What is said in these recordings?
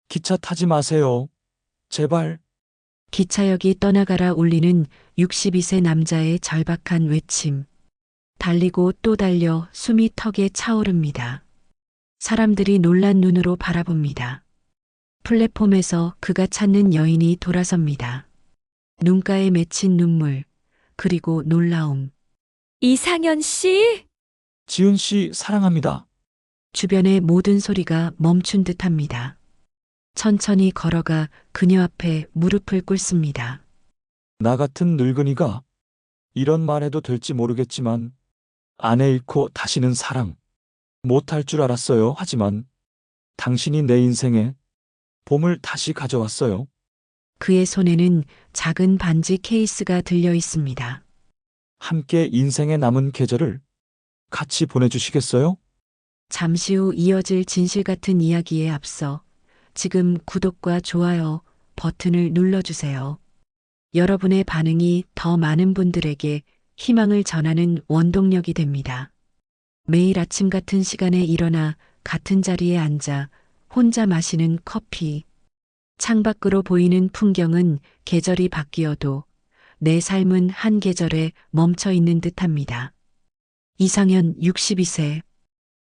기차 타지 마세요. 제발. 기차역이 떠나가라 울리는 62세 남자의 절박한 외침. 달리고 또 달려 숨이 턱에 차오릅니다. 사람들이 놀란 눈으로 바라봅니다. 플랫폼에서 그가 찾는 여인이 돌아섭니다. 눈가에 맺힌 눈물, 그리고 놀라움. 이상현 씨? 지은 씨 사랑합니다. 주변의 모든 소리가 멈춘 듯합니다. 천천히 걸어가 그녀 앞에 무릎을 꿇습니다. 나 같은 늙은이가 이런 말 해도 될지 모르겠지만 아내 잃고 다시는 사랑 못할 줄 알았어요. 하지만 당신이 내 인생에 봄을 다시 가져왔어요. 그의 손에는 작은 반지 케이스가 들려 있습니다. 함께 인생의 남은 계절을 같이 보내주시겠어요? 잠시 후 이어질 진실 같은 이야기에 앞서 지금 구독과 좋아요 버튼을 눌러주세요. 여러분의 반응이 더 많은 분들에게 희망을 전하는 원동력이 됩니다. 매일 아침 같은 시간에 일어나 같은 자리에 앉아 혼자 마시는 커피. 창밖으로 보이는 풍경은 계절이 바뀌어도 내 삶은 한 계절에 멈춰 있는 듯합니다. 이상현 62세.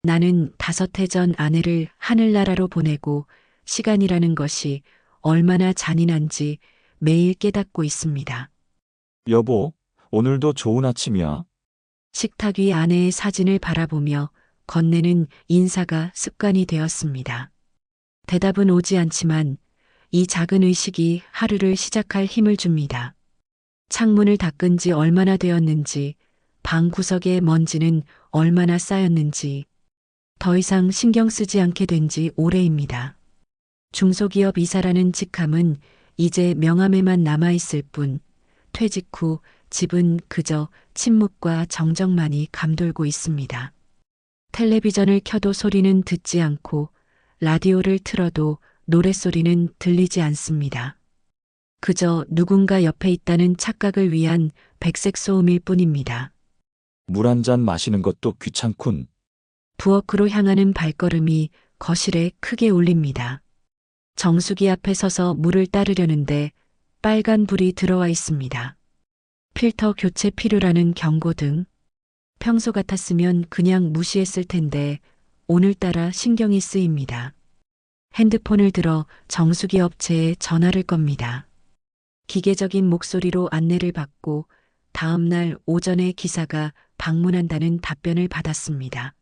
나는 5해 전 아내를 하늘나라로 보내고 시간이라는 것이 얼마나 잔인한지 매일 깨닫고 있습니다. 여보, 오늘도 좋은 아침이야. 식탁 위 아내의 사진을 바라보며 건네는 인사가 습관이 되었습니다. 대답은 오지 않지만 이 작은 의식이 하루를 시작할 힘을 줍니다. 창문을 닦은 지 얼마나 되었는지, 방 구석에 먼지는 얼마나 쌓였는지, 더 이상 신경 쓰지 않게 된 지 오래입니다. 중소기업 이사라는 직함은 이제 명함에만 남아있을 뿐, 퇴직 후 집은 그저 침묵과 정적만이 감돌고 있습니다. 텔레비전을 켜도 소리는 듣지 않고, 라디오를 틀어도 노랫소리는 들리지 않습니다. 그저 누군가 옆에 있다는 착각을 위한 백색 소음일 뿐입니다. 물 한 잔 마시는 것도 귀찮군. 부엌으로 향하는 발걸음이 거실에 크게 울립니다. 정수기 앞에 서서 물을 따르려는데 빨간 불이 들어와 있습니다. 필터 교체 필요라는 경고등. 평소 같았으면 그냥 무시했을 텐데 오늘따라 신경이 쓰입니다. 핸드폰을 들어 정수기 업체에 전화를 겁니다. 기계적인 목소리로 안내를 받고 다음날 오전에 기사가 방문한다는 답변을 받았습니다.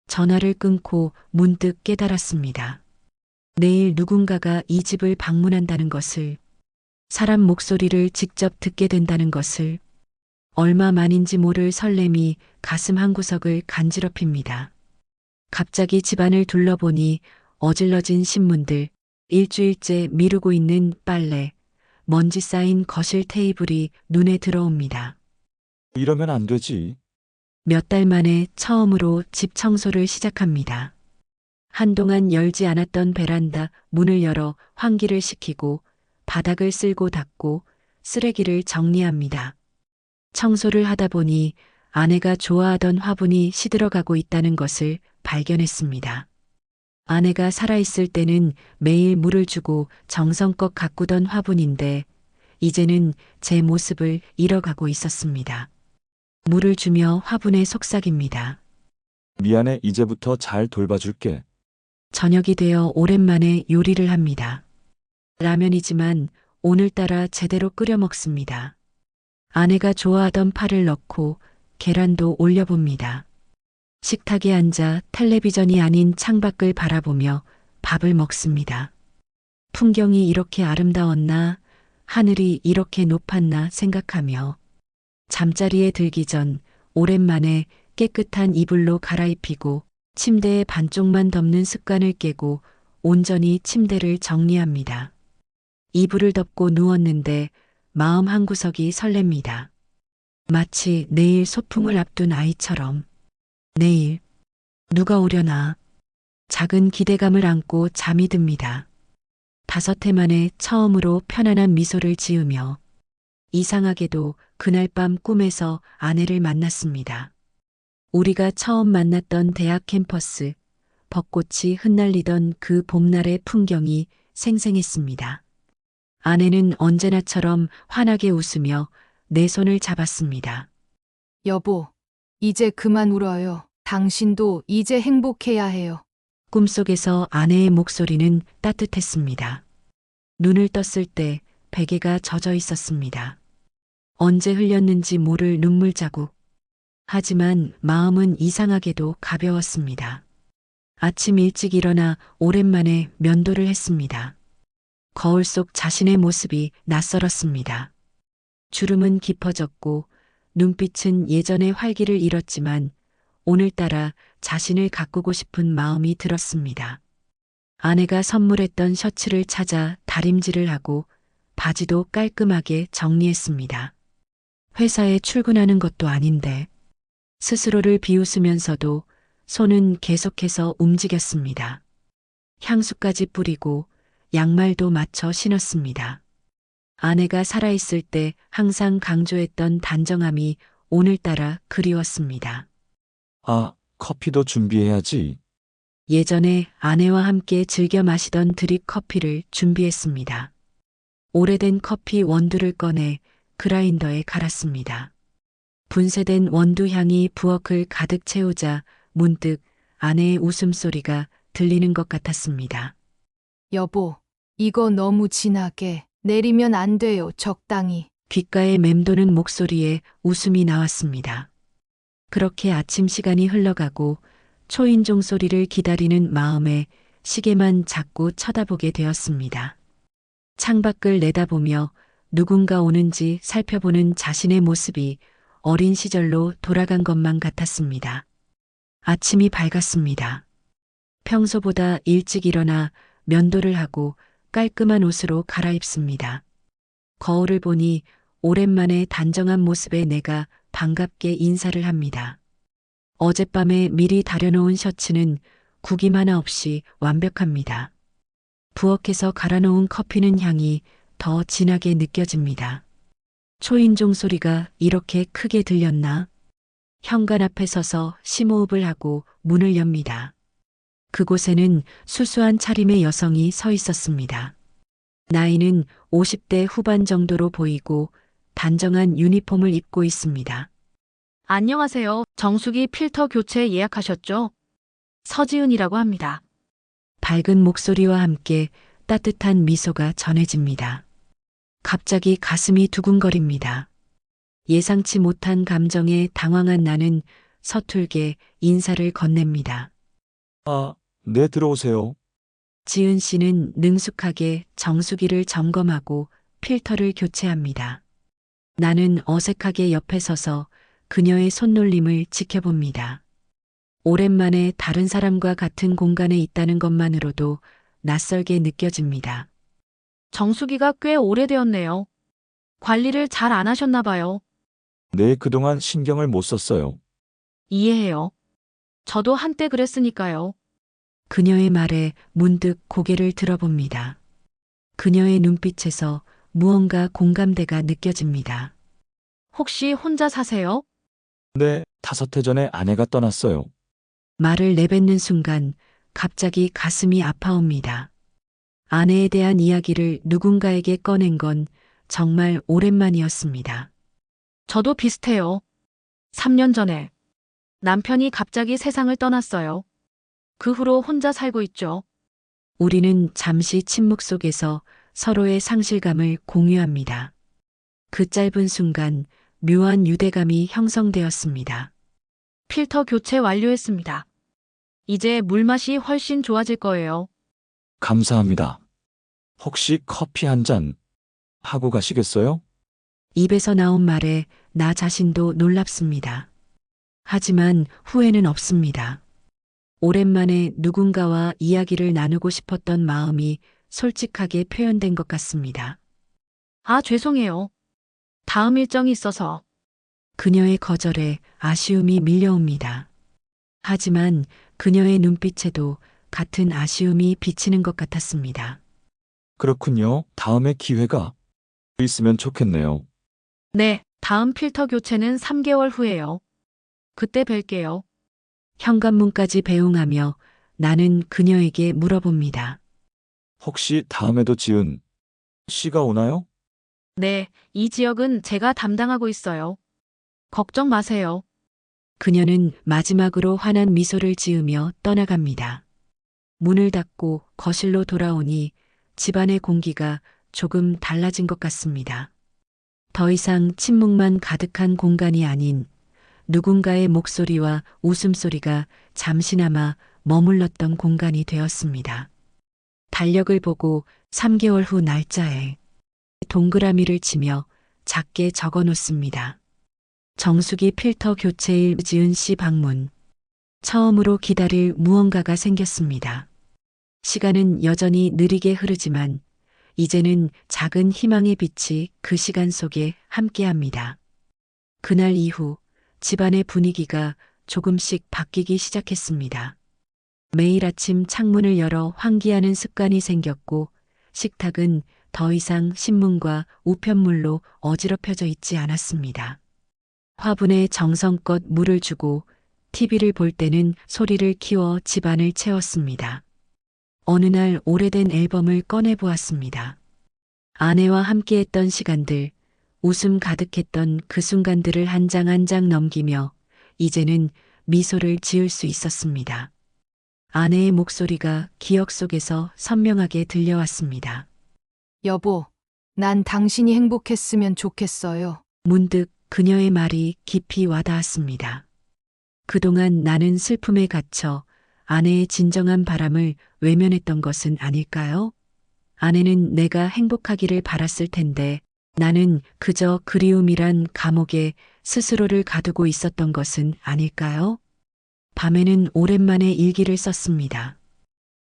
전화를 끊고 문득 깨달았습니다. 내일 누군가가 이 집을 방문한다는 것을, 사람 목소리를 직접 듣게 된다는 것을, 얼마 만인지 모를 설렘이 가슴 한구석을 간지럽힙니다. 갑자기 집안을 둘러보니 어질러진 신문들, 일주일째 미루고 있는 빨래, 먼지 쌓인 거실 테이블이 눈에 들어옵니다. 이러면 안 되지. 몇 달 만에 처음으로 집 청소를 시작합니다. 한동안 열지 않았던 베란다 문을 열어 환기를 시키고 바닥을 쓸고 닦고 쓰레기를 정리합니다. 청소를 하다 보니 아내가 좋아하던 화분이 시들어가고 있다는 것을 발견했습니다. 아내가 살아있을 때는 매일 물을 주고 정성껏 가꾸던 화분인데 이제는 제 모습을 잃어가고 있었습니다. 물을 주며 화분에 속삭입니다. 미안해, 이제부터 잘 돌봐줄게. 저녁이 되어 오랜만에 요리를 합니다. 라면이지만 오늘따라 제대로 끓여 먹습니다. 아내가 좋아하던 파를 넣고 계란도 올려봅니다. 식탁에 앉아 텔레비전이 아닌 창밖을 바라보며 밥을 먹습니다. 풍경이 이렇게 아름다웠나, 하늘이 이렇게 높았나 생각하며 잠자리에 들기 전 오랜만에 깨끗한 이불로 갈아입히고 침대의 반쪽만 덮는 습관을 깨고 온전히 침대를 정리합니다. 이불을 덮고 누웠는데 마음 한구석이 설렙니다. 마치 내일 소풍을 앞둔 아이처럼. 내일 누가 오려나. 작은 기대감을 안고 잠이 듭니다. 5해 만에 처음으로 편안한 미소를 지으며 이상하게도 그날 밤 꿈에서 아내를 만났습니다. 우리가 처음 만났던 대학 캠퍼스, 벚꽃이 흩날리던 그 봄날의 풍경이 생생했습니다. 아내는 언제나처럼 환하게 웃으며 내 손을 잡았습니다. 여보, 이제 그만 울어요. 당신도 이제 행복해야 해요. 꿈속에서 아내의 목소리는 따뜻했습니다. 눈을 떴을 때 베개가 젖어 있었습니다. 언제 흘렸는지 모를 눈물 자국. 하지만 마음은 이상하게도 가벼웠습니다. 아침 일찍 일어나 오랜만에 면도를 했습니다. 거울 속 자신의 모습이 낯설었습니다. 주름은 깊어졌고 눈빛은 예전의 활기를 잃었지만 오늘따라 자신을 가꾸고 싶은 마음이 들었습니다. 아내가 선물했던 셔츠를 찾아 다림질을 하고 바지도 깔끔하게 정리했습니다. 회사에 출근하는 것도 아닌데 스스로를 비웃으면서도 손은 계속해서 움직였습니다. 향수까지 뿌리고 양말도 맞춰 신었습니다. 아내가 살아있을 때 항상 강조했던 단정함이 오늘따라 그리웠습니다. 아, 커피도 준비해야지. 예전에 아내와 함께 즐겨 마시던 드립 커피를 준비했습니다. 오래된 커피 원두를 꺼내 그라인더에 갈았습니다. 분쇄된 원두 향이 부엌을 가득 채우자 문득 아내의 웃음소리가 들리는 것 같았습니다. 여보, 이거 너무 진하게 내리면 안 돼요. 적당히. 귓가에 맴도는 목소리에 웃음이 나왔습니다. 그렇게 아침 시간이 흘러가고 초인종 소리를 기다리는 마음에 시계만 자꾸 쳐다보게 되었습니다. 창밖을 내다보며 누군가 오는지 살펴보는 자신의 모습이 어린 시절로 돌아간 것만 같았습니다. 아침이 밝았습니다. 평소보다 일찍 일어나 면도를 하고 깔끔한 옷으로 갈아입습니다. 거울을 보니 오랜만에 단정한 모습의 내가 반갑게 인사를 합니다. 어젯밤에 미리 다려놓은 셔츠는 구김 하나 없이 완벽합니다. 부엌에서 갈아놓은 커피는 향이 더 진하게 느껴집니다. 초인종 소리가 이렇게 크게 들렸나? 현관 앞에 서서 심호흡을 하고 문을 엽니다. 그곳에는 수수한 차림의 여성이 서 있었습니다. 나이는 50대 후반 정도로 보이고 단정한 유니폼을 입고 있습니다. 안녕하세요. 정수기 필터 교체 예약하셨죠? 서지은이라고 합니다. 밝은 목소리와 함께 따뜻한 미소가 전해집니다. 갑자기 가슴이 두근거립니다. 예상치 못한 감정에 당황한 나는 서툴게 인사를 건넵니다. 아, 네, 들어오세요. 지은 씨는 능숙하게 정수기를 점검하고 필터를 교체합니다. 나는 어색하게 옆에 서서 그녀의 손놀림을 지켜봅니다. 오랜만에 다른 사람과 같은 공간에 있다는 것만으로도 낯설게 느껴집니다. 정수기가 꽤 오래되었네요. 관리를 잘 안 하셨나 봐요. 네, 그동안 신경을 못 썼어요. 이해해요. 저도 한때 그랬으니까요. 그녀의 말에 문득 고개를 들어봅니다. 그녀의 눈빛에서 무언가 공감대가 느껴집니다. 혹시 혼자 사세요? 네, 5해 전에 아내가 떠났어요. 말을 내뱉는 순간 갑자기 가슴이 아파옵니다. 아내에 대한 이야기를 누군가에게 꺼낸 건 정말 오랜만이었습니다. 저도 비슷해요. 3년 전에 남편이 갑자기 세상을 떠났어요. 그 후로 혼자 살고 있죠. 우리는 잠시 침묵 속에서 서로의 상실감을 공유합니다. 그 짧은 순간 묘한 유대감이 형성되었습니다. 필터 교체 완료했습니다. 이제 물맛이 훨씬 좋아질 거예요. 감사합니다. 혹시 커피 한 잔 하고 가시겠어요? 입에서 나온 말에 나 자신도 놀랍습니다. 하지만 후회는 없습니다. 오랜만에 누군가와 이야기를 나누고 싶었던 마음이 솔직하게 표현된 것 같습니다. 아, 죄송해요. 다음 일정이 있어서. 그녀의 거절에 아쉬움이 밀려옵니다. 하지만 그녀의 눈빛에도 같은 아쉬움이 비치는 것 같았습니다. 그렇군요. 다음에 기회가 있으면 좋겠네요. 네, 다음 필터 교체는 3개월 후에요. 그때 뵐게요. 현관문까지 배웅하며 나는 그녀에게 물어봅니다. 혹시 다음에도 지은 씨가 오나요? 네, 이 지역은 제가 담당하고 있어요. 걱정 마세요. 그녀는 마지막으로 환한 미소를 지으며 떠나갑니다. 문을 닫고 거실로 돌아오니 집안의 공기가 조금 달라진 것 같습니다. 더 이상 침묵만 가득한 공간이 아닌 누군가의 목소리와 웃음소리가 잠시나마 머물렀던 공간이 되었습니다. 달력을 보고 3개월 후 날짜에 동그라미를 치며 작게 적어 놓습니다. 정수기 필터 교체일 지은 씨 방문. 처음으로 기다릴 무언가가 생겼습니다. 시간은 여전히 느리게 흐르지만 이제는 작은 희망의 빛이 그 시간 속에 함께합니다. 그날 이후 집안의 분위기가 조금씩 바뀌기 시작했습니다. 매일 아침 창문을 열어 환기하는 습관이 생겼고 식탁은 더 이상 신문과 우편물로 어지럽혀져 있지 않았습니다. 화분에 정성껏 물을 주고 TV를 볼 때는 소리를 키워 집안을 채웠습니다. 어느 날 오래된 앨범을 꺼내 보았습니다. 아내와 함께했던 시간들, 웃음 가득했던 그 순간들을 한 장 한 장 넘기며 이제는 미소를 지을 수 있었습니다. 아내의 목소리가 기억 속에서 선명하게 들려왔습니다. 여보, 난 당신이 행복했으면 좋겠어요. 문득 그녀의 말이 깊이 와닿았습니다. 그동안 나는 슬픔에 갇혀 아내의 진정한 바람을 외면했던 것은 아닐까요? 아내는 내가 행복하기를 바랐을 텐데 나는 그저 그리움이란 감옥에 스스로를 가두고 있었던 것은 아닐까요? 밤에는 오랜만에 일기를 썼습니다.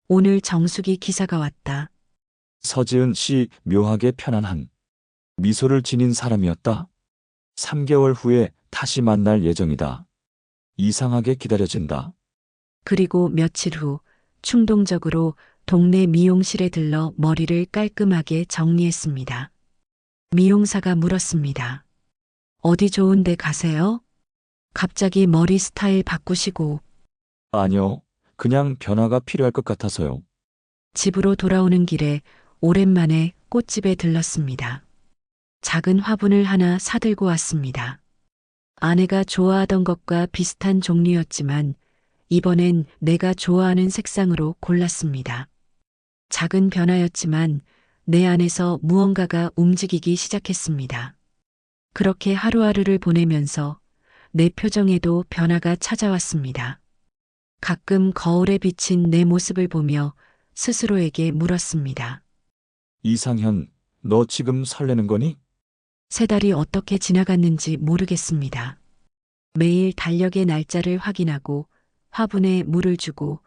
오늘 정수기 기사가 왔다. 서지은 씨 묘하게 편안한 미소를 지닌 사람이었다. 3개월 후에 다시 만날 예정이다. 이상하게 기다려진다. 그리고 며칠 후 충동적으로 동네 미용실에 들러 머리를 깔끔하게 정리했습니다. 미용사가 물었습니다. 어디 좋은 데 가세요? 갑자기 머리 스타일 바꾸시고 아니요, 그냥 변화가 필요할 것 같아서요. 집으로 돌아오는 길에 오랜만에 꽃집에 들렀습니다. 작은 화분을 하나 사들고 왔습니다. 아내가 좋아하던 것과 비슷한 종류였지만 이번엔 내가 좋아하는 색상으로 골랐습니다. 작은 변화였지만 내 안에서 무언가가 움직이기 시작했습니다. 그렇게 하루하루를 보내면서 내 표정에도 변화가 찾아왔습니다. 가끔 거울에 비친 내 모습을 보며 스스로에게 물었습니다. 이상현, 너 지금 설레는 거니? 3달이 어떻게 지나갔는지 모르겠습니다. 매일 달력의 날짜를 확인하고 화분에 물을 주고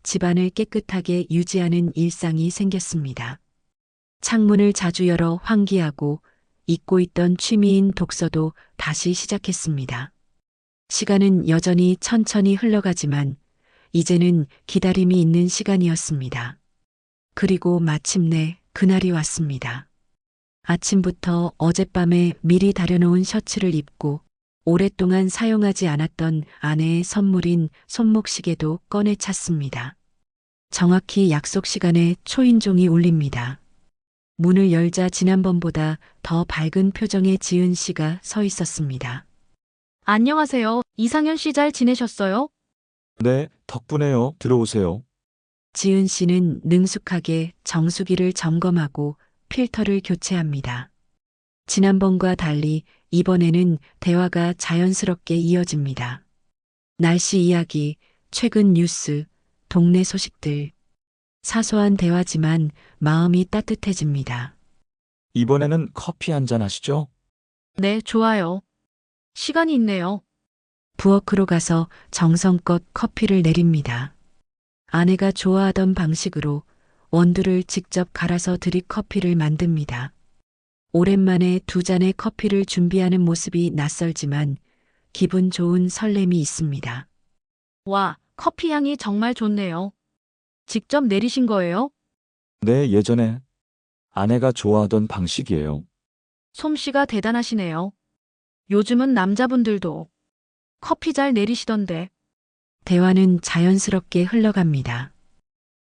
집안을 깨끗하게 유지하는 일상이 생겼습니다. 창문을 자주 열어 환기하고 잊고 있던 취미인 독서도 다시 시작했습니다. 시간은 여전히 천천히 흘러가지만 이제는 기다림이 있는 시간이었습니다. 그리고 마침내 그날이 왔습니다. 아침부터 어젯밤에 미리 다려놓은 셔츠를 입고 오랫동안 사용하지 않았던 아내의 선물인 손목시계도 꺼내 찼습니다. 정확히 약속 시간에 초인종이 울립니다. 문을 열자 지난번보다 더 밝은 표정의 지은 씨가 서 있었습니다. 안녕하세요. 이상현 씨 잘 지내셨어요? 네, 덕분에요. 들어오세요. 지은 씨는 능숙하게 정수기를 점검하고 필터를 교체합니다. 지난번과 달리 이번에는 대화가 자연스럽게 이어집니다. 날씨 이야기, 최근 뉴스, 동네 소식들. 사소한 대화지만 마음이 따뜻해집니다. 이번에는 커피 한잔 하시죠? 네, 좋아요. 시간이 있네요. 부엌으로 가서 정성껏 커피를 내립니다. 아내가 좋아하던 방식으로 원두를 직접 갈아서 드립 커피를 만듭니다. 오랜만에 2잔의 커피를 준비하는 모습이 낯설지만 기분 좋은 설렘이 있습니다. 와, 커피 향이 정말 좋네요. 직접 내리신 거예요? 네, 예전에 아내가 좋아하던 방식이에요. 솜씨가 대단하시네요. 요즘은 남자분들도 커피 잘 내리시던데. 대화는 자연스럽게 흘러갑니다.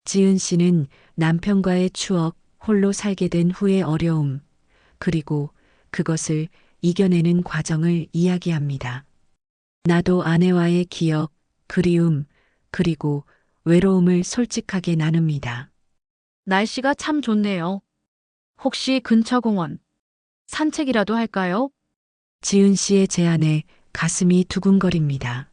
지은 씨는 남편과의 추억, 홀로 살게 된 후의 어려움, 그리고 그것을 이겨내는 과정을 이야기합니다. 나도 아내와의 기억, 그리움, 그리고 외로움을 솔직하게 나눕니다. 날씨가 참 좋네요. 혹시 근처 공원, 산책이라도 할까요? 지은 씨의 제안에 가슴이 두근거립니다.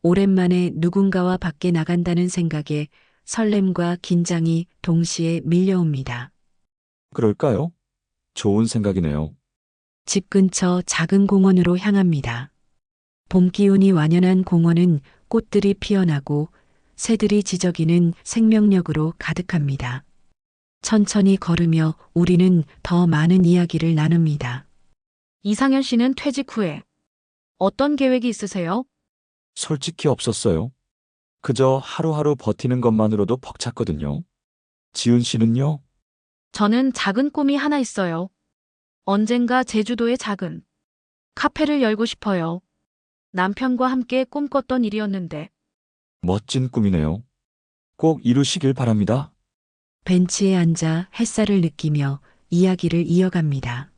오랜만에 누군가와 밖에 나간다는 생각에 설렘과 긴장이 동시에 밀려옵니다. 그럴까요? 좋은 생각이네요. 집 근처 작은 공원으로 향합니다. 봄 기운이 완연한 공원은 꽃들이 피어나고 새들이 지저귀는 생명력으로 가득합니다. 천천히 걸으며 우리는 더 많은 이야기를 나눕니다. 이상현 씨는 퇴직 후에 어떤 계획이 있으세요? 솔직히 없었어요. 그저 하루하루 버티는 것만으로도 벅찼거든요. 지은 씨는요? 저는 작은 꿈이 하나 있어요. 언젠가 제주도에 작은 카페를 열고 싶어요. 남편과 함께 꿈꿨던 일이었는데 멋진 꿈이네요. 꼭 이루시길 바랍니다. 벤치에 앉아 햇살을 느끼며 이야기를 이어갑니다.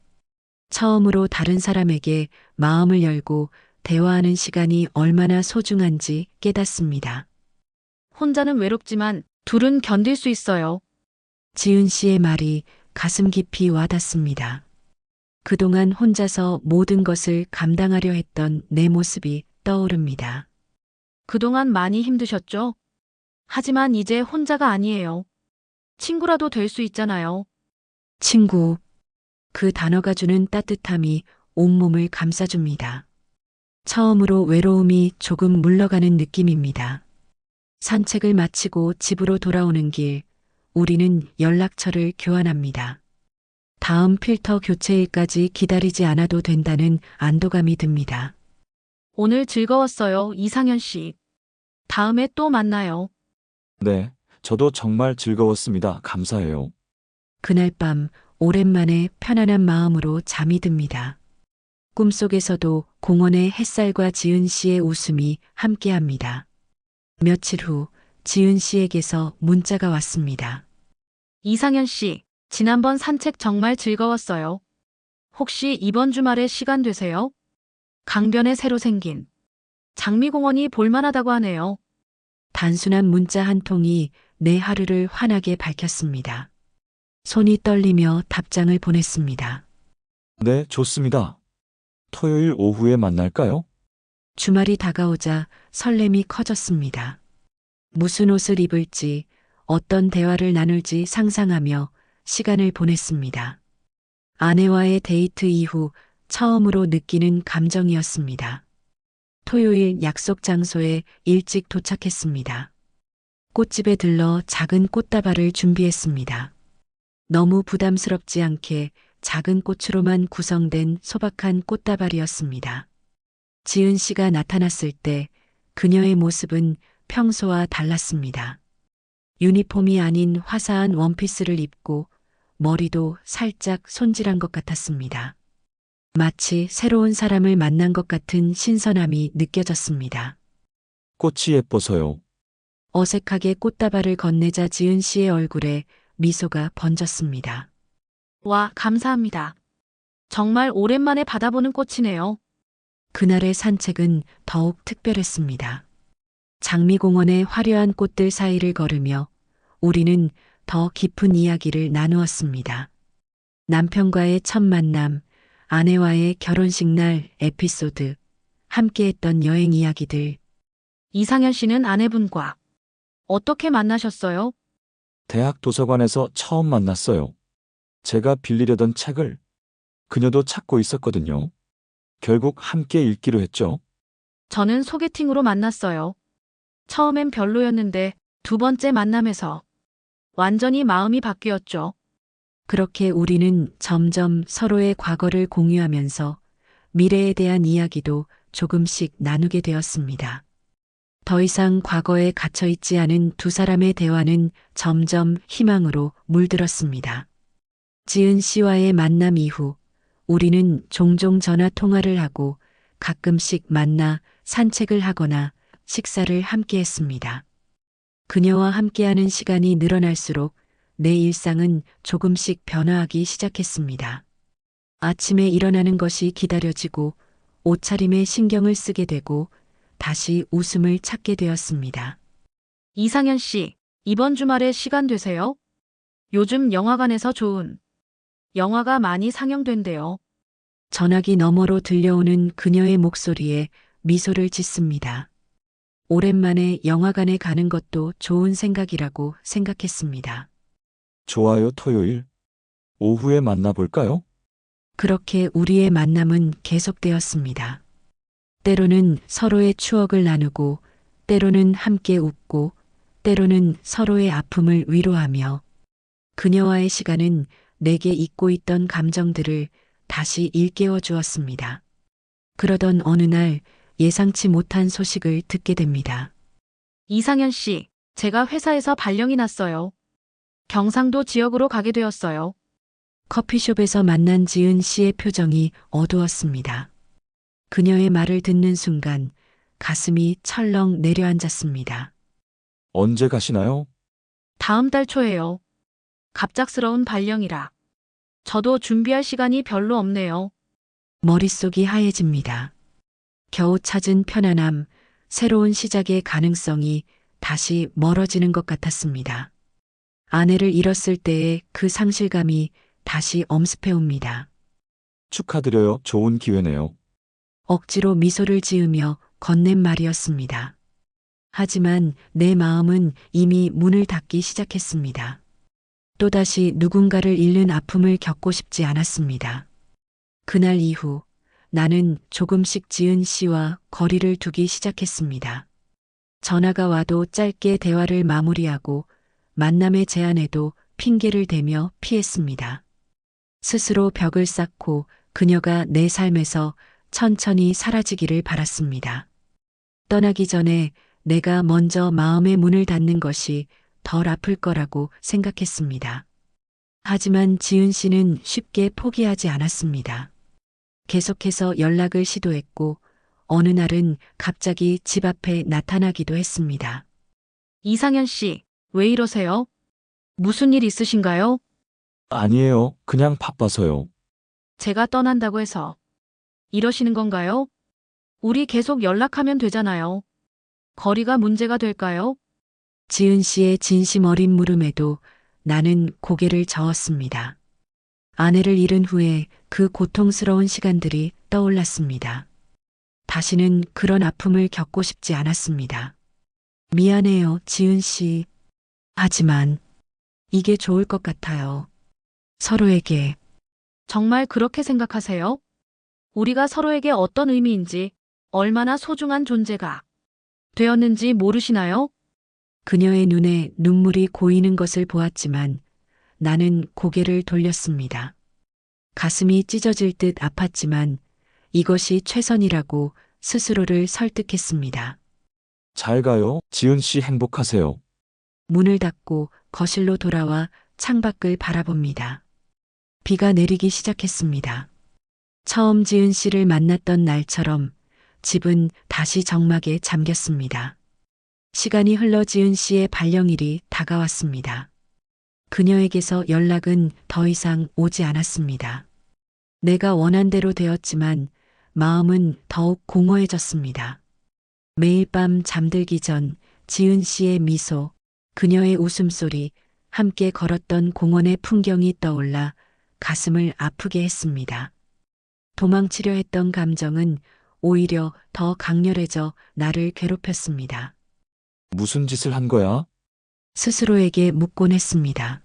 처음으로 다른 사람에게 마음을 열고 대화하는 시간이 얼마나 소중한지 깨닫습니다. 혼자는 외롭지만 둘은 견딜 수 있어요. 지은 씨의 말이 가슴 깊이 와닿습니다. 그동안 혼자서 모든 것을 감당하려 했던 내 모습이 떠오릅니다. 그동안 많이 힘드셨죠? 하지만 이제 혼자가 아니에요. 친구라도 될 수 있잖아요. 친구. 그 단어가 주는 따뜻함이 온몸을 감싸줍니다. 처음으로 외로움이 조금 물러가는 느낌입니다. 산책을 마치고 집으로 돌아오는 길, 우리는 연락처를 교환합니다. 다음 필터 교체일까지 기다리지 않아도 된다는 안도감이 듭니다. 오늘 즐거웠어요, 이상현 씨. 다음에 또 만나요. 네, 저도 정말 즐거웠습니다. 감사해요. 그날 밤 오랜만에 편안한 마음으로 잠이 듭니다. 꿈속에서도 공원의 햇살과 지은 씨의 웃음이 함께합니다. 며칠 후 지은 씨에게서 문자가 왔습니다. 이상현 씨, 지난번 산책 정말 즐거웠어요. 혹시 이번 주말에 시간 되세요? 강변에 새로 생긴 장미공원이 볼만하다고 하네요. 단순한 문자 한 통이 내 하루를 환하게 밝혔습니다. 손이 떨리며 답장을 보냈습니다. 네, 좋습니다. 토요일 오후에 만날까요? 주말이 다가오자 설렘이 커졌습니다. 무슨 옷을 입을지, 어떤 대화를 나눌지 상상하며 시간을 보냈습니다. 아내와의 데이트 이후 처음으로 느끼는 감정이었습니다. 토요일 약속 장소에 일찍 도착했습니다. 꽃집에 들러 작은 꽃다발을 준비했습니다. 너무 부담스럽지 않게 작은 꽃으로만 구성된 소박한 꽃다발이었습니다. 지은 씨가 나타났을 때 그녀의 모습은 평소와 달랐습니다. 유니폼이 아닌 화사한 원피스를 입고 머리도 살짝 손질한 것 같았습니다. 마치 새로운 사람을 만난 것 같은 신선함이 느껴졌습니다. 꽃이 예뻐서요. 어색하게 꽃다발을 건네자 지은 씨의 얼굴에 미소가 번졌습니다. 와, 감사합니다. 정말 오랜만에 받아보는 꽃이네요. 그날의 산책은 더욱 특별했습니다. 장미공원의 화려한 꽃들 사이를 걸으며 우리는 더 깊은 이야기를 나누었습니다. 남편과의 첫 만남, 아내와의 결혼식 날 에피소드, 함께했던 여행 이야기들. 이상현 씨는 아내분과 어떻게 만나셨어요? 대학 도서관에서 처음 만났어요. 제가 빌리려던 책을 그녀도 찾고 있었거든요. 결국 함께 읽기로 했죠. 저는 소개팅으로 만났어요. 처음엔 별로였는데 두 번째 만남에서 완전히 마음이 바뀌었죠. 그렇게 우리는 점점 서로의 과거를 공유하면서 미래에 대한 이야기도 조금씩 나누게 되었습니다. 더 이상 과거에 갇혀 있지 않은 두 사람의 대화는 점점 희망으로 물들었습니다. 지은 씨와의 만남 이후 우리는 종종 전화 통화를 하고 가끔씩 만나 산책을 하거나 식사를 함께 했습니다. 그녀와 함께하는 시간이 늘어날수록 내 일상은 조금씩 변화하기 시작했습니다. 아침에 일어나는 것이 기다려지고 옷차림에 신경을 쓰게 되고 다시 웃음을 찾게 되었습니다. 이상현 씨, 이번 주말에 시간 되세요? 요즘 영화관에서 좋은 영화가 많이 상영된대요. 전화기 너머로 들려오는 그녀의 목소리에 미소를 짓습니다. 오랜만에 영화관에 가는 것도 좋은 생각이라고 생각했습니다. 좋아요, 토요일. 오후에 만나볼까요? 그렇게 우리의 만남은 계속되었습니다. 때로는 서로의 추억을 나누고, 때로는 함께 웃고, 때로는 서로의 아픔을 위로하며, 그녀와의 시간은 내게 잊고 있던 감정들을 다시 일깨워 주었습니다. 그러던 어느 날 예상치 못한 소식을 듣게 됩니다. 이상현 씨, 제가 회사에서 발령이 났어요. 경상도 지역으로 가게 되었어요. 커피숍에서 만난 지은 씨의 표정이 어두웠습니다. 그녀의 말을 듣는 순간 가슴이 철렁 내려앉았습니다. 언제 가시나요? 다음 달 초에요. 갑작스러운 발령이라. 저도 준비할 시간이 별로 없네요. 머릿속이 하얘집니다. 겨우 찾은 편안함, 새로운 시작의 가능성이 다시 멀어지는 것 같았습니다. 아내를 잃었을 때의 그 상실감이 다시 엄습해 옵니다. 축하드려요. 좋은 기회네요. 억지로 미소를 지으며 건넨 말이었습니다. 하지만 내 마음은 이미 문을 닫기 시작했습니다. 또다시 누군가를 잃는 아픔을 겪고 싶지 않았습니다. 그날 이후 나는 조금씩 지은 씨와 거리를 두기 시작했습니다. 전화가 와도 짧게 대화를 마무리하고 만남의 제안에도 핑계를 대며 피했습니다. 스스로 벽을 쌓고 그녀가 내 삶에서 천천히 사라지기를 바랐습니다. 떠나기 전에 내가 먼저 마음의 문을 닫는 것이 덜 아플 거라고 생각했습니다. 하지만 지은 씨는 쉽게 포기하지 않았습니다. 계속해서 연락을 시도했고 어느 날은 갑자기 집 앞에 나타나기도 했습니다. 이상현 씨, 왜 이러세요? 무슨 일 있으신가요? 아니에요. 그냥 바빠서요. 제가 떠난다고 해서 이러시는 건가요? 우리 계속 연락하면 되잖아요. 거리가 문제가 될까요? 지은 씨의 진심 어린 물음에도 나는 고개를 저었습니다. 아내를 잃은 후에 그 고통스러운 시간들이 떠올랐습니다. 다시는 그런 아픔을 겪고 싶지 않았습니다. 미안해요, 지은 씨. 하지만 이게 좋을 것 같아요. 서로에게. 정말 그렇게 생각하세요? 우리가 서로에게 어떤 의미인지, 얼마나 소중한 존재가 되었는지 모르시나요? 그녀의 눈에 눈물이 고이는 것을 보았지만 나는 고개를 돌렸습니다. 가슴이 찢어질 듯 아팠지만 이것이 최선이라고 스스로를 설득했습니다. 잘 가요. 지은 씨 행복하세요. 문을 닫고 거실로 돌아와 창밖을 바라봅니다. 비가 내리기 시작했습니다. 처음 지은 씨를 만났던 날처럼 집은 다시 정막에 잠겼습니다. 시간이 흘러 지은 씨의 발령일이 다가왔습니다. 그녀에게서 연락은 더 이상 오지 않았습니다. 내가 원한 대로 되었지만 마음은 더욱 공허해졌습니다. 매일 밤 잠들기 전 지은 씨의 미소, 그녀의 웃음소리, 함께 걸었던 공원의 풍경이 떠올라 가슴을 아프게 했습니다. 도망치려 했던 감정은 오히려 더 강렬해져 나를 괴롭혔습니다. 무슨 짓을 한 거야? 스스로에게 묻곤 했습니다.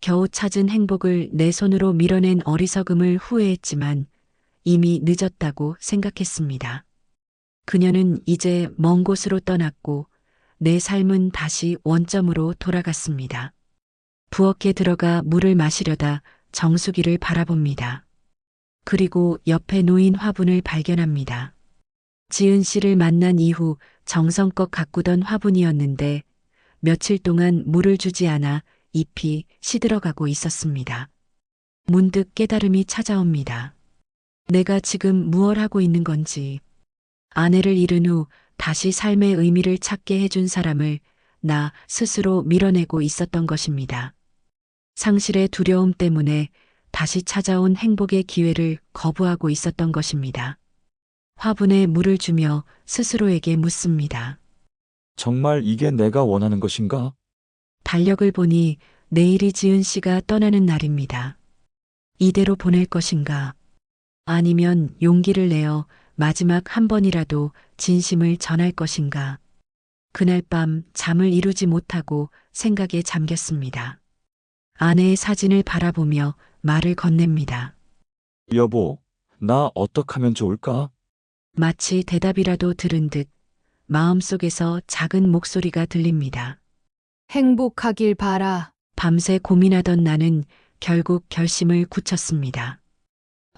겨우 찾은 행복을 내 손으로 밀어낸 어리석음을 후회했지만 이미 늦었다고 생각했습니다. 그녀는 이제 먼 곳으로 떠났고 내 삶은 다시 원점으로 돌아갔습니다. 부엌에 들어가 물을 마시려다 정수기를 바라봅니다. 그리고 옆에 놓인 화분을 발견합니다. 지은 씨를 만난 이후 정성껏 가꾸던 화분이었는데 며칠 동안 물을 주지 않아 잎이 시들어가고 있었습니다. 문득 깨달음이 찾아옵니다. 내가 지금 무얼 하고 있는 건지. 아내를 잃은 후 다시 삶의 의미를 찾게 해준 사람을 나 스스로 밀어내고 있었던 것입니다. 상실의 두려움 때문에 다시 찾아온 행복의 기회를 거부하고 있었던 것입니다. 화분에 물을 주며 스스로에게 묻습니다. 정말 이게 내가 원하는 것인가? 달력을 보니 내일이 지은 씨가 떠나는 날입니다. 이대로 보낼 것인가? 아니면 용기를 내어 마지막 한 번이라도 진심을 전할 것인가? 그날 밤 잠을 이루지 못하고 생각에 잠겼습니다. 아내의 사진을 바라보며 말을 건넵니다. 여보, 나 어떡하면 좋을까? 마치 대답이라도 들은 듯 마음속에서 작은 목소리가 들립니다. 행복하길 바라. 밤새 고민하던 나는 결국 결심을 굳혔습니다.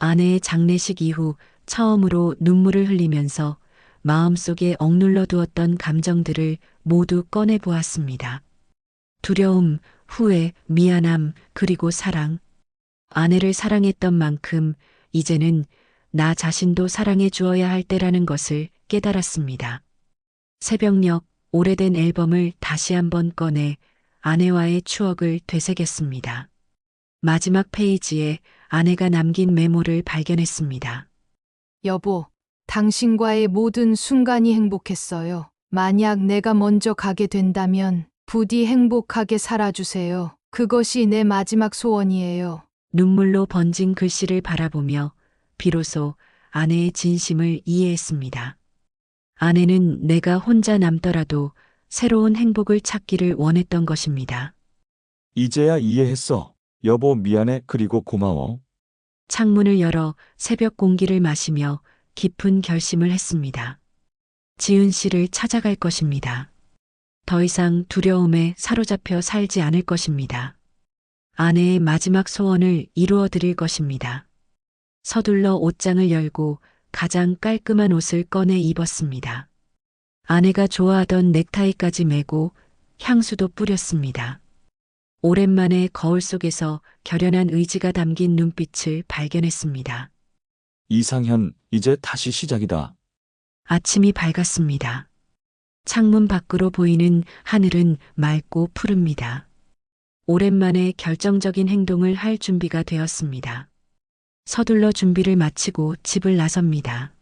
아내의 장례식 이후 처음으로 눈물을 흘리면서 마음속에 억눌러 두었던 감정들을 모두 꺼내 보았습니다. 두려움, 후회, 미안함, 그리고 사랑. 아내를 사랑했던 만큼 이제는 나 자신도 사랑해 주어야 할 때라는 것을 깨달았습니다. 새벽녘 오래된 앨범을 다시 한번 꺼내 아내와의 추억을 되새겼습니다. 마지막 페이지에 아내가 남긴 메모를 발견했습니다. 여보, 당신과의 모든 순간이 행복했어요. 만약 내가 먼저 가게 된다면 부디 행복하게 살아주세요. 그것이 내 마지막 소원이에요. 눈물로 번진 글씨를 바라보며 비로소 아내의 진심을 이해했습니다. 아내는 내가 혼자 남더라도 새로운 행복을 찾기를 원했던 것입니다. 이제야 이해했어. 여보, 미안해. 그리고 고마워. 창문을 열어 새벽 공기를 마시며 깊은 결심을 했습니다. 지은 씨를 찾아갈 것입니다. 더 이상 두려움에 사로잡혀 살지 않을 것입니다. 아내의 마지막 소원을 이루어 드릴 것입니다. 서둘러 옷장을 열고 가장 깔끔한 옷을 꺼내 입었습니다. 아내가 좋아하던 넥타이까지 메고 향수도 뿌렸습니다. 오랜만에 거울 속에서 결연한 의지가 담긴 눈빛을 발견했습니다. 이상현, 이제 다시 시작이다. 아침이 밝았습니다. 창문 밖으로 보이는 하늘은 맑고 푸릅니다. 오랜만에 결정적인 행동을 할 준비가 되었습니다. 서둘러 준비를 마치고 집을 나섭니다.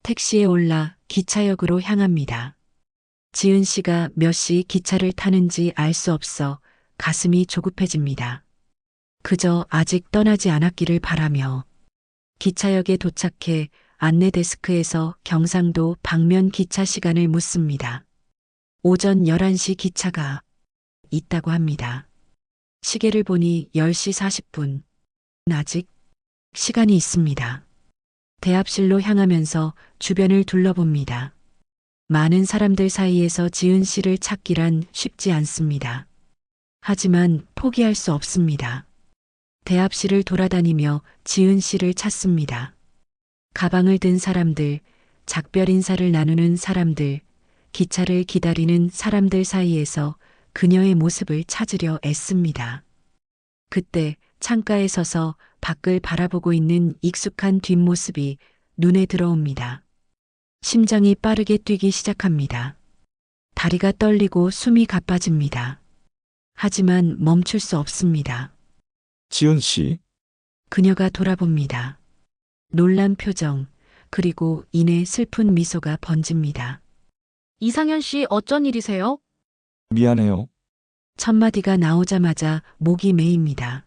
택시에 올라 기차역으로 향합니다. 지은 씨가 몇 시 기차를 타는지 알 수 없어 가슴이 조급해집니다. 그저 아직 떠나지 않았기를 바라며 기차역에 도착해 안내 데스크에서 경상도 방면 기차 시간을 묻습니다. 오전 11시 기차가 있다고 합니다. 시계를 보니 10시 40분. 아직 시간이 있습니다. 대합실로 향하면서 주변을 둘러봅니다. 많은 사람들 사이에서 지은 씨를 찾기란 쉽지 않습니다. 하지만 포기할 수 없습니다. 대합실을 돌아다니며 지은 씨를 찾습니다. 가방을 든 사람들, 작별 인사를 나누는 사람들, 기차를 기다리는 사람들 사이에서 그녀의 모습을 찾으려 애씁니다. 그때 창가에 서서 밖을 바라보고 있는 익숙한 뒷모습이 눈에 들어옵니다. 심장이 빠르게 뛰기 시작합니다. 다리가 떨리고 숨이 가빠집니다. 하지만 멈출 수 없습니다. 지은 씨, 그녀가 돌아봅니다. 놀란 표정, 그리고 이내 슬픈 미소가 번집니다. 이상현 씨 어쩐 일이세요? 미안해요. 첫 마디가 나오자마자 목이 메입니다.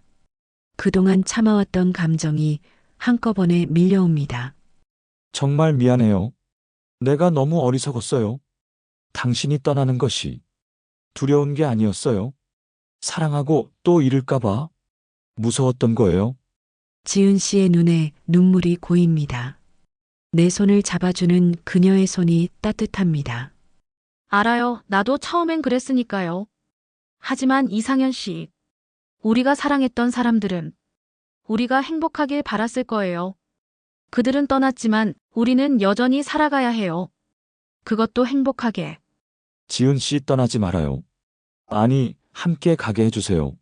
그동안 참아왔던 감정이 한꺼번에 밀려옵니다. 정말 미안해요. 내가 너무 어리석었어요. 당신이 떠나는 것이 두려운 게 아니었어요. 사랑하고 또 잃을까봐 무서웠던 거예요. 지은 씨의 눈에 눈물이 고입니다. 내 손을 잡아주는 그녀의 손이 따뜻합니다. 알아요. 나도 처음엔 그랬으니까요. 하지만 이상현 씨, 우리가 사랑했던 사람들은 우리가 행복하길 바랐을 거예요. 그들은 떠났지만 우리는 여전히 살아가야 해요. 그것도 행복하게. 지은 씨 떠나지 말아요. 아니, 함께 가게 해주세요.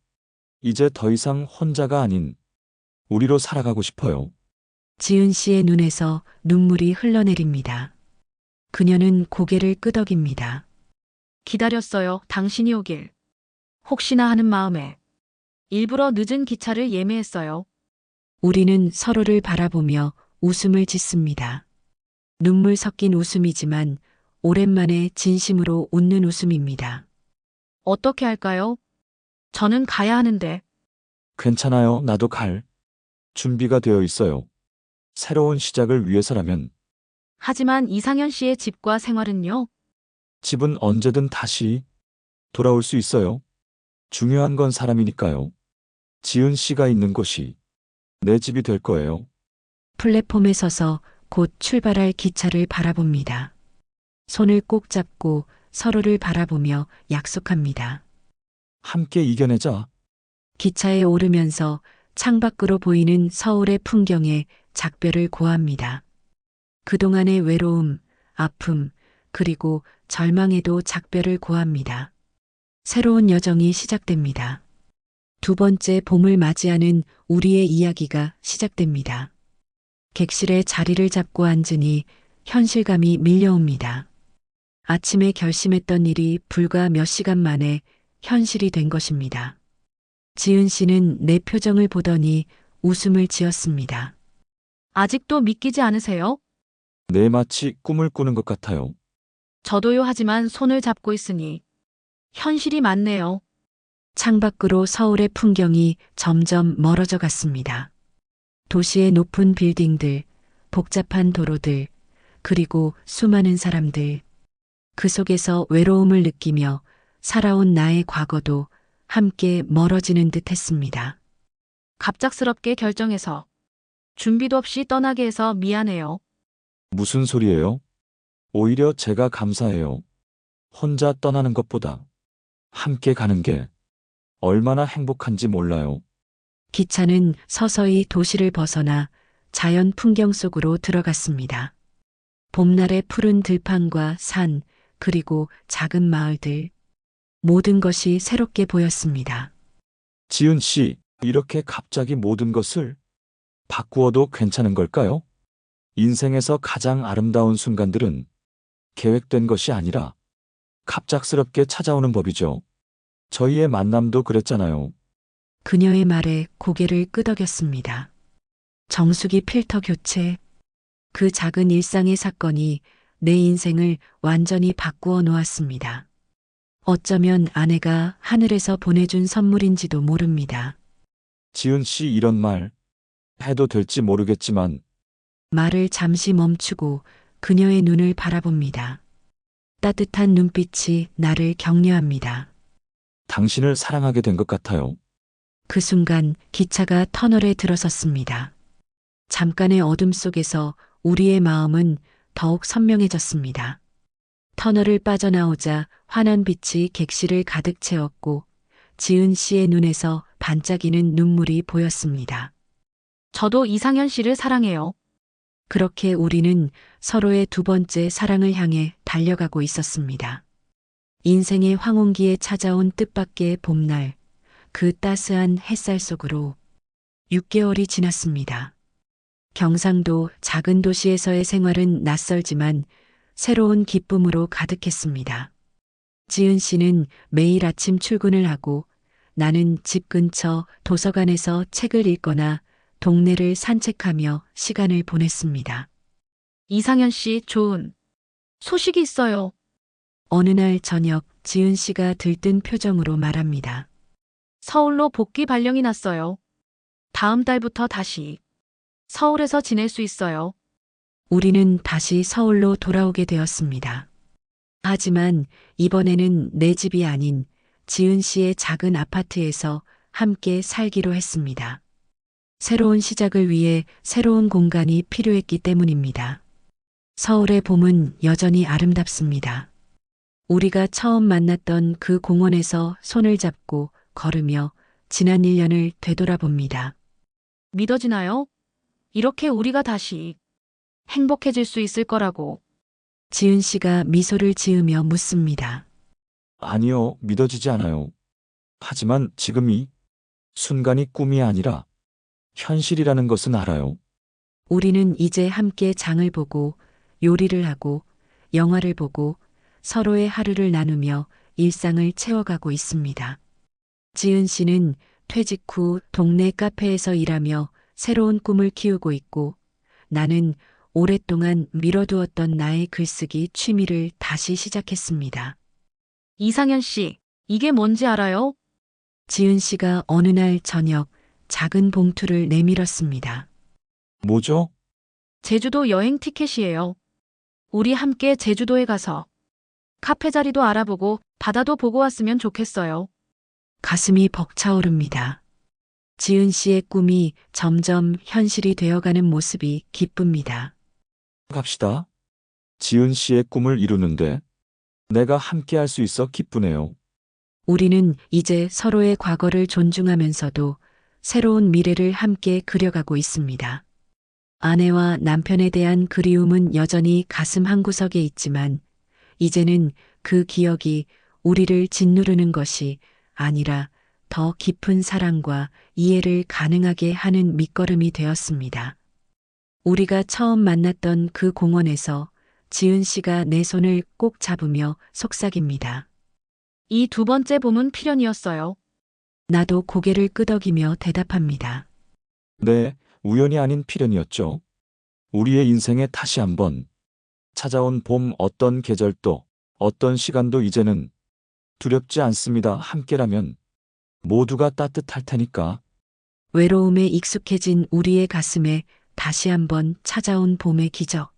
이제 더 이상 혼자가 아닌 우리로 살아가고 싶어요. 지은 씨의 눈에서 눈물이 흘러내립니다. 그녀는 고개를 끄덕입니다. 기다렸어요. 당신이 오길. 혹시나 하는 마음에. 일부러 늦은 기차를 예매했어요. 우리는 서로를 바라보며 웃음을 짓습니다. 눈물 섞인 웃음이지만 오랜만에 진심으로 웃는 웃음입니다. 어떻게 할까요? 저는 가야 하는데. 괜찮아요. 나도 갈 준비가 되어 있어요. 새로운 시작을 위해서라면. 하지만 이상현 씨의 집과 생활은요? 집은 언제든 다시 돌아올 수 있어요. 중요한 건 사람이니까요. 지은 씨가 있는 곳이 내 집이 될 거예요. 플랫폼에 서서 곧 출발할 기차를 바라봅니다. 손을 꼭 잡고 서로를 바라보며 약속합니다. 함께 이겨내자. 기차에 오르면서 창밖으로 보이는 서울의 풍경에 작별을 고합니다. 그동안의 외로움, 아픔, 그리고 절망에도 작별을 고합니다. 새로운 여정이 시작됩니다. 두 번째 봄을 맞이하는 우리의 이야기가 시작됩니다. 객실에 자리를 잡고 앉으니 현실감이 밀려옵니다. 아침에 결심했던 일이 불과 몇 시간 만에 현실이 된 것입니다. 지은 씨는 내 표정을 보더니 웃음을 지었습니다. 아직도 믿기지 않으세요? 내 마치 꿈을 꾸는 것 같아요. 저도요. 하지만 손을 잡고 있으니 현실이 맞네요. 창밖으로 서울의 풍경이 점점 멀어져 갔습니다. 도시의 높은 빌딩들, 복잡한 도로들, 그리고 수많은 사람들. 그 속에서 외로움을 느끼며 살아온 나의 과거도 함께 멀어지는 듯 했습니다. 갑작스럽게 결정해서 준비도 없이 떠나게 해서 미안해요. 무슨 소리예요? 오히려 제가 감사해요. 혼자 떠나는 것보다 함께 가는 게 얼마나 행복한지 몰라요. 기차는 서서히 도시를 벗어나 자연 풍경 속으로 들어갔습니다. 봄날의 푸른 들판과 산, 그리고 작은 마을들. 모든 것이 새롭게 보였습니다. 지은 씨, 이렇게 갑자기 모든 것을 바꾸어도 괜찮은 걸까요? 인생에서 가장 아름다운 순간들은 계획된 것이 아니라 갑작스럽게 찾아오는 법이죠. 저희의 만남도 그랬잖아요. 그녀의 말에 고개를 끄덕였습니다. 정수기 필터 교체. 그 작은 일상의 사건이 내 인생을 완전히 바꾸어 놓았습니다. 어쩌면 아내가 하늘에서 보내준 선물인지도 모릅니다. 지은 씨 이런 말 해도 될지 모르겠지만 말을 잠시 멈추고 그녀의 눈을 바라봅니다. 따뜻한 눈빛이 나를 격려합니다. 당신을 사랑하게 된 것 같아요. 그 순간 기차가 터널에 들어섰습니다. 잠깐의 어둠 속에서 우리의 마음은 더욱 선명해졌습니다. 터널을 빠져나오자 환한 빛이 객실을 가득 채웠고 지은 씨의 눈에서 반짝이는 눈물이 보였습니다. 저도 이상현 씨를 사랑해요. 그렇게 우리는 서로의 두 번째 사랑을 향해 달려가고 있었습니다. 인생의 황혼기에 찾아온 뜻밖의 봄날, 그 따스한 햇살 속으로 6개월이 지났습니다. 경상도 작은 도시에서의 생활은 낯설지만 새로운 기쁨으로 가득했습니다. 지은 씨는 매일 아침 출근을 하고 나는 집 근처 도서관에서 책을 읽거나 동네를 산책하며 시간을 보냈습니다. 이상현 씨, 좋은 소식이 있어요. 어느 날 저녁 지은 씨가 들뜬 표정으로 말합니다. 서울로 복귀 발령이 났어요. 다음 달부터 다시 서울에서 지낼 수 있어요. 우리는 다시 서울로 돌아오게 되었습니다. 하지만 이번에는 내 집이 아닌 지은 씨의 작은 아파트에서 함께 살기로 했습니다. 새로운 시작을 위해 새로운 공간이 필요했기 때문입니다. 서울의 봄은 여전히 아름답습니다. 우리가 처음 만났던 그 공원에서 손을 잡고 걸으며 지난 1년을 되돌아봅니다. 믿어지나요? 이렇게 우리가 다시 행복해질 수 있을 거라고. 지은 씨가 미소를 지으며 묻습니다. 아니요, 믿어지지 않아요. 하지만 지금 이 순간이 꿈이 아니라 현실이라는 것은 알아요. 우리는 이제 함께 장을 보고 요리를 하고 영화를 보고 서로의 하루를 나누며 일상을 채워가고 있습니다. 지은 씨는 퇴직 후 동네 카페에서 일하며 새로운 꿈을 키우고 있고 나는 오랫동안 미뤄두었던 나의 글쓰기 취미를 다시 시작했습니다. 이상현 씨, 이게 뭔지 알아요? 지은 씨가 어느 날 저녁 작은 봉투를 내밀었습니다. 뭐죠? 제주도 여행 티켓이에요. 우리 함께 제주도에 가서 카페 자리도 알아보고 바다도 보고 왔으면 좋겠어요. 가슴이 벅차오릅니다. 지은 씨의 꿈이 점점 현실이 되어가는 모습이 기쁩니다. 갑시다. 지은 씨의 꿈을 이루는데 내가 함께 할 수 있어 기쁘네요. 우리는 이제 서로의 과거를 존중하면서도 새로운 미래를 함께 그려가고 있습니다. 아내와 남편에 대한 그리움은 여전히 가슴 한구석에 있지만 이제는 그 기억이 우리를 짓누르는 것이 아니라 더 깊은 사랑과 이해를 가능하게 하는 밑거름이 되었습니다. 우리가 처음 만났던 그 공원에서 지은 씨가 내 손을 꼭 잡으며 속삭입니다. 이 두 번째 봄은 필연이었어요. 나도 고개를 끄덕이며 대답합니다. 네, 우연이 아닌 필연이었죠. 우리의 인생에 다시 한번 찾아온 봄 어떤 계절도 어떤 시간도 이제는 두렵지 않습니다. 함께라면 모두가 따뜻할 테니까. 외로움에 익숙해진 우리의 가슴에 다시 한번 찾아온 봄의 기적.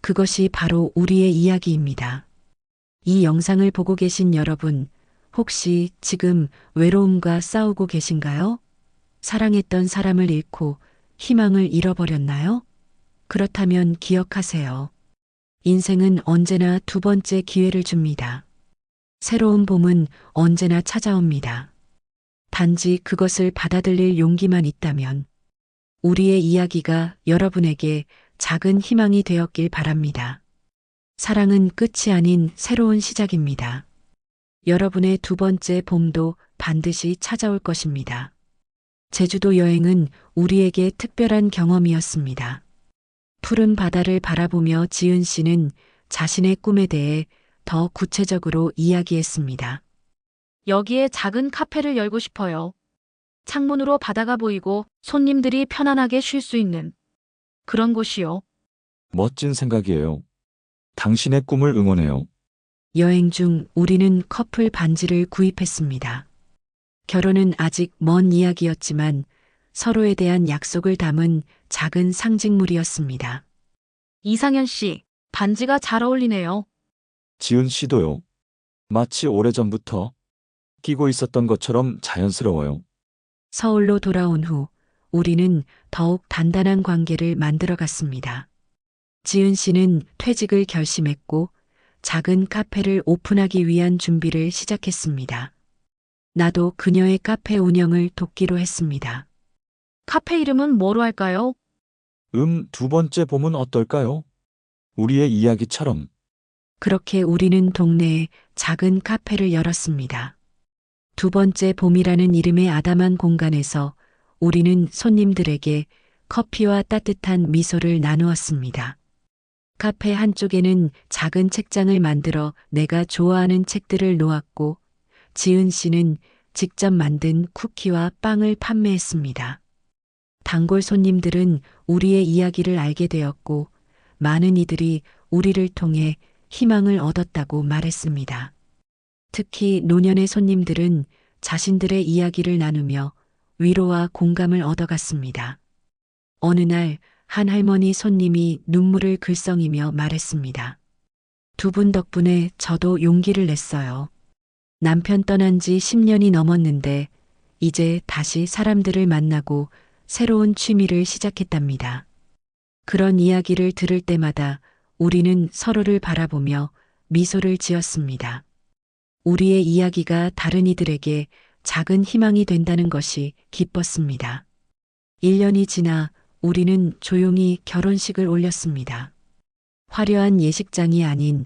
그것이 바로 우리의 이야기입니다. 이 영상을 보고 계신 여러분, 혹시 지금 외로움과 싸우고 계신가요? 사랑했던 사람을 잃고 희망을 잃어버렸나요? 그렇다면 기억하세요. 인생은 언제나 두 번째 기회를 줍니다. 새로운 봄은 언제나 찾아옵니다. 단지 그것을 받아들일 용기만 있다면 우리의 이야기가 여러분에게 작은 희망이 되었길 바랍니다. 사랑은 끝이 아닌 새로운 시작입니다. 여러분의 두 번째 봄도 반드시 찾아올 것입니다. 제주도 여행은 우리에게 특별한 경험이었습니다. 푸른 바다를 바라보며 지은 씨는 자신의 꿈에 대해 더 구체적으로 이야기했습니다. 여기에 작은 카페를 열고 싶어요. 창문으로 바다가 보이고 손님들이 편안하게 쉴 수 있는 그런 곳이요. 멋진 생각이에요. 당신의 꿈을 응원해요. 여행 중 우리는 커플 반지를 구입했습니다. 결혼은 아직 먼 이야기였지만 서로에 대한 약속을 담은 작은 상징물이었습니다. 이상현 씨, 반지가 잘 어울리네요. 지은 씨도요. 마치 오래전부터 끼고 있었던 것처럼 자연스러워요. 서울로 돌아온 후 우리는 더욱 단단한 관계를 만들어갔습니다. 지은 씨는 퇴직을 결심했고 작은 카페를 오픈하기 위한 준비를 시작했습니다. 나도 그녀의 카페 운영을 돕기로 했습니다. 카페 이름은 뭐로 할까요? 두 번째 봄은 어떨까요? 우리의 이야기처럼. 그렇게 우리는 동네에 작은 카페를 열었습니다. 두 번째 봄이라는 이름의 아담한 공간에서 우리는 손님들에게 커피와 따뜻한 미소를 나누었습니다. 카페 한쪽에는 작은 책장을 만들어 내가 좋아하는 책들을 놓았고 지은 씨는 직접 만든 쿠키와 빵을 판매했습니다. 단골 손님들은 우리의 이야기를 알게 되었고 많은 이들이 우리를 통해 희망을 얻었다고 말했습니다. 특히 노년의 손님들은 자신들의 이야기를 나누며 위로와 공감을 얻어갔습니다. 어느 날 한 할머니 손님이 눈물을 글썽이며 말했습니다. 두 분 덕분에 저도 용기를 냈어요. 남편 떠난 지 10년이 넘었는데 이제 다시 사람들을 만나고 새로운 취미를 시작했답니다. 그런 이야기를 들을 때마다 우리는 서로를 바라보며 미소를 지었습니다. 우리의 이야기가 다른 이들에게 작은 희망이 된다는 것이 기뻤습니다. 1년이 지나 우리는 조용히 결혼식을 올렸습니다. 화려한 예식장이 아닌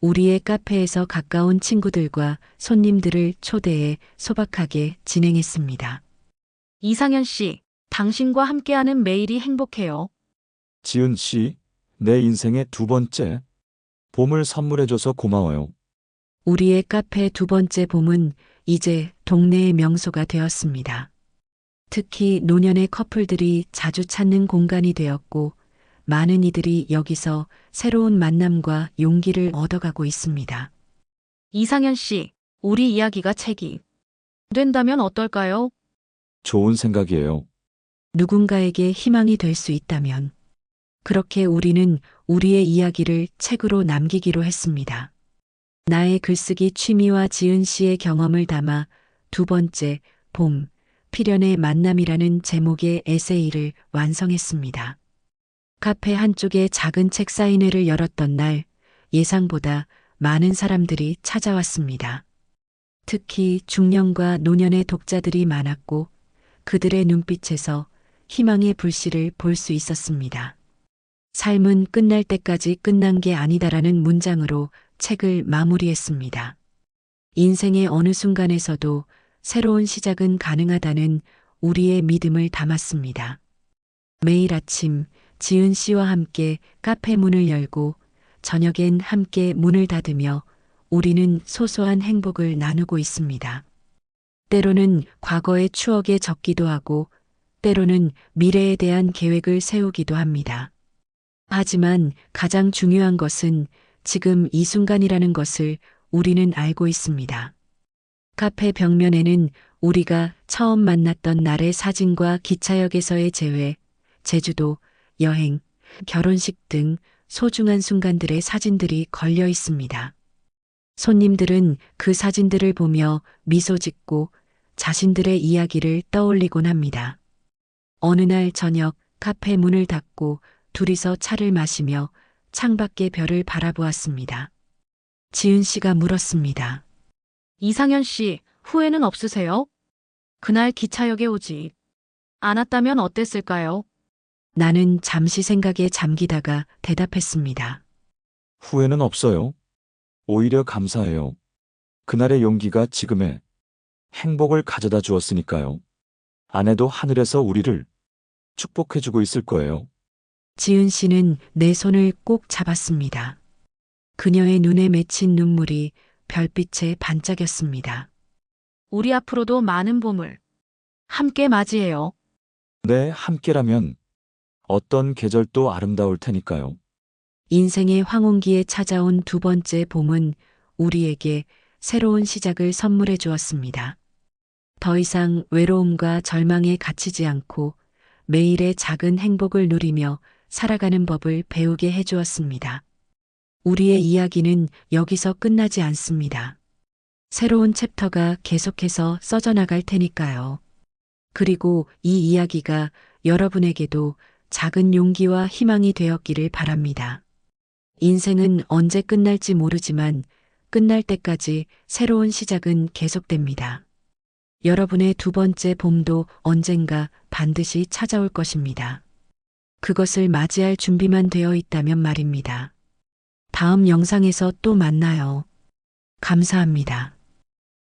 우리의 카페에서 가까운 친구들과 손님들을 초대해 소박하게 진행했습니다. 이상현 씨, 당신과 함께하는 매일이 행복해요. 지은 씨, 내 인생의 두 번째 봄을 선물해줘서 고마워요. 우리의 카페 두 번째 봄은 이제 동네의 명소가 되었습니다. 특히 노년의 커플들이 자주 찾는 공간이 되었고, 많은 이들이 여기서 새로운 만남과 용기를 얻어가고 있습니다. 이상현 씨, 우리 이야기가 책이 된다면 어떨까요? 좋은 생각이에요. 누군가에게 희망이 될 수 있다면. 그렇게 우리는 우리의 이야기를 책으로 남기기로 했습니다. 나의 글쓰기 취미와 지은 씨의 경험을 담아 두 번째, 봄, 필연의 만남이라는 제목의 에세이를 완성했습니다. 카페 한쪽에 작은 책 사인회를 열었던 날, 예상보다 많은 사람들이 찾아왔습니다. 특히 중년과 노년의 독자들이 많았고, 그들의 눈빛에서 희망의 불씨를 볼 수 있었습니다. 삶은 끝날 때까지 끝난 게 아니다라는 문장으로 책을 마무리했습니다. 인생의 어느 순간에서도 새로운 시작은 가능하다는 우리의 믿음을 담았습니다. 매일 아침 지은 씨와 함께 카페 문을 열고 저녁엔 함께 문을 닫으며 우리는 소소한 행복을 나누고 있습니다. 때로는 과거의 추억에 적기도 하고 때로는 미래에 대한 계획을 세우기도 합니다. 하지만 가장 중요한 것은 지금 이 순간이라는 것을 우리는 알고 있습니다. 카페 벽면에는 우리가 처음 만났던 날의 사진과 기차역에서의 재회, 제주도, 여행, 결혼식 등 소중한 순간들의 사진들이 걸려 있습니다. 손님들은 그 사진들을 보며 미소 짓고 자신들의 이야기를 떠올리곤 합니다. 어느 날 저녁 카페 문을 닫고 둘이서 차를 마시며 창밖의 별을 바라보았습니다. 지은 씨가 물었습니다. 이상현 씨, 후회는 없으세요? 그날 기차역에 오지 않았다면 어땠을까요? 나는 잠시 생각에 잠기다가 대답했습니다. 후회는 없어요. 오히려 감사해요. 그날의 용기가 지금의 행복을 가져다 주었으니까요. 아내도 하늘에서 우리를 축복해주고 있을 거예요. 지은 씨는 내 손을 꼭 잡았습니다. 그녀의 눈에 맺힌 눈물이 별빛에 반짝였습니다. 우리 앞으로도 많은 봄을 함께 맞이해요. 네, 함께라면 어떤 계절도 아름다울 테니까요. 인생의 황혼기에 찾아온 두 번째 봄은 우리에게 새로운 시작을 선물해 주었습니다. 더 이상 외로움과 절망에 갇히지 않고 매일의 작은 행복을 누리며 살아가는 법을 배우게 해 주었습니다. 우리의 이야기는 여기서 끝나지 않습니다. 새로운 챕터가 계속해서 써져 나갈 테니까요. 그리고 이 이야기가 여러분에게도 작은 용기와 희망이 되었기를 바랍니다. 인생은 언제 끝날지 모르지만 끝날 때까지 새로운 시작은 계속됩니다. 여러분의 두 번째 봄도 언젠가 반드시 찾아올 것입니다. 그것을 맞이할 준비만 되어 있다면 말입니다. 다음 영상에서 또 만나요. 감사합니다.